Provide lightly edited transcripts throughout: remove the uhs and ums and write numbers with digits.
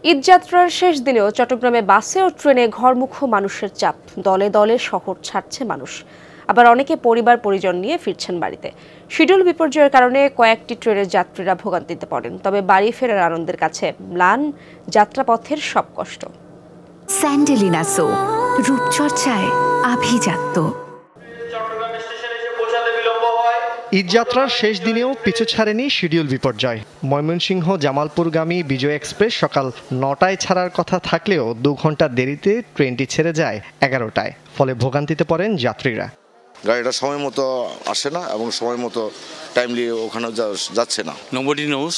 ঈদযাত্রার শেষ দিনেও চট্টগ্রামে বাসে ও ট্রেনে ঘরমুখো মানুষের চাপ। দলে দলে শহর ছাড়ছে মানুষ, আবার অনেকে পরিবার পরিজন নিয়ে ফিরছেন বাড়িতে। শিডিউল বিপর্যয়ের কারণে কয়েকটি ট্রেনের যাত্রীরা ভোগান্তিতে পড়েন, তবে বাড়ি ফেরার আনন্দের কাছে ম্লান যাত্রাপথের সব কষ্ট। স্যান্ডেলিনা সো, রূপচর্চায় আভিজাত্য। ঈদযাত্রার শেষ দিনেও পিছু ছাড়েনি শিডিউল বিপর্যয়। ময়মনসিংহ জামালপুরগামী বিজয় এক্সপ্রেস সকাল ৯টায় ছাড়ার কথা থাকলেও ২ ঘন্টা দেরিতে ট্রেনটি ছেড়ে যায় ১১টায়। ফলে ভোগান্তিতে পড়েন যাত্রীরা। গাড়িটা সময় মতো আসে না এবং সময় মতো টাইমলি ওখানে যাচ্ছে না। নোবডি নোস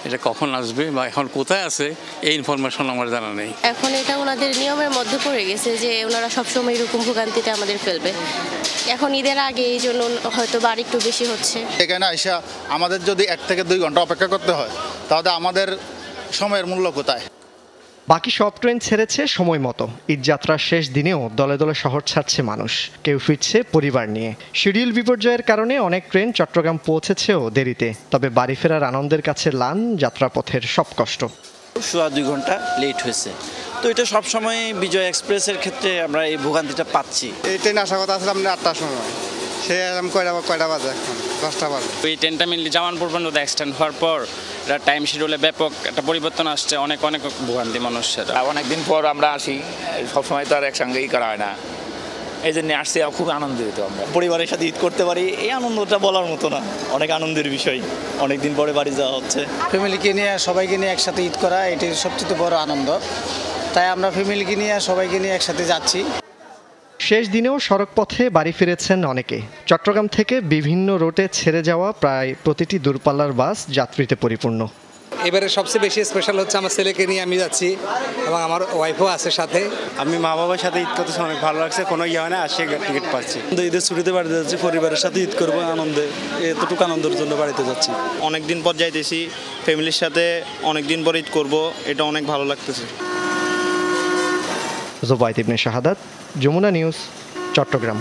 এটা কখন আসবে বা এখন কোথায় আছে এই ইনফরমেশন আমার জানা নেই। এখন এটা ওনাদের নিয়মের মধ্যে পড়ে গেছে যে ওনারা সবসময় এরকম ভোগান্তিটা আমাদের ফেলবে। এখন ঈদের আগে এই জন্য হয়তো বাড়ি একটু বেশি হচ্ছে। এখানে আইসা আমাদের যদি ১ থেকে ২ ঘন্টা অপেক্ষা করতে হয় তাহলে আমাদের সময়ের মূল্য কোথায়? বাকি সব ট্রেন ছেড়েছে সময় মতো। ঈদযাত্রার শেষ দিনেও দলে দলে শহর ছাড়ছে মানুষ, কেউ ফিরছে পরিবার নিয়ে। শিডিউল বিপর্যয়ের কারণে অনেক ট্রেন চট্টগ্রাম পৌঁছেছেও দেরিতে, তবে বাড়ি ফেরার আনন্দের কাছে ম্লান যাত্রাপথের সব কষ্ট। ২ ঘন্টা লেট হয়েছে, তো এটা সবসময় বিজয় এক্সপ্রেসের ক্ষেত্রে আমরা এই ভোগান্তিটা পাচ্ছি। এই ট্রেন আসার কথা আসলে আমরা ৮টার সময়, সে কয়টা বাজে? এখন 10টা বাজে। এই ট্রেনটা মেনলি জামালপুর পর্যন্ত এক্সটেন্ড হওয়ার পর এটা টাইম শিডিউলে ব্যাপক একটা পরিবর্তন আসছে, অনেক ভোগান্তি মানুষের। অনেকদিন পর আমরা আসি, সবসময় তো আর একসঙ্গেই করা হয় না, এই জন্য আসছি। খুব আনন্দিত আমরা পরিবারের সাথে ঈদ করতে পারি, এই আনন্দটা বলার মতো না, অনেক আনন্দের বিষয়। অনেকদিন পরে বাড়ি যাওয়া হচ্ছে, ফ্যামিলিকে নিয়ে সবাইকে নিয়ে একসাথে ঈদ করা, এটির সবচেয়ে বড় আনন্দ। তাই আমরা ফ্যামিলিকে নিয়ে সবাইকে নিয়ে একসাথে যাচ্ছি। শেষ দিনেও সড়কপথে বাড়ি ফিরেছেন অনেকে। চট্টগ্রাম থেকে বিভিন্ন রুটে ছেড়ে যাওয়া প্রায় প্রতিটি দূরপাল্লার বাস যাত্রীতে পরিপূর্ণ। এবারে সবচেয়ে বেশি স্পেশাল হচ্ছে আমার ছেলেকে নিয়ে আমি যাচ্ছি এবং আমার ওয়াইফও আছে সাথে। আমি মা বাবার সাথে ঈদ করতেছি, অনেক ভালো লাগছে, কোনো ইয়ে হয় না, আসে টিকিট পাচ্ছি। ঈদের ছুটিতে বাড়িতে যাচ্ছি, পরিবারের সাথে ঈদ করবো আনন্দে, এতটুকু আনন্দের জন্য বাড়িতে যাচ্ছি। অনেকদিন পর যাইতেছি, ফ্যামিলির সাথে অনেকদিন পর ঈদ করবো, এটা অনেক ভালো লাগতেছে। জুবাইদ ইবনে শাহাদাত, যমুনা নিউজ, চট্টগ্রাম।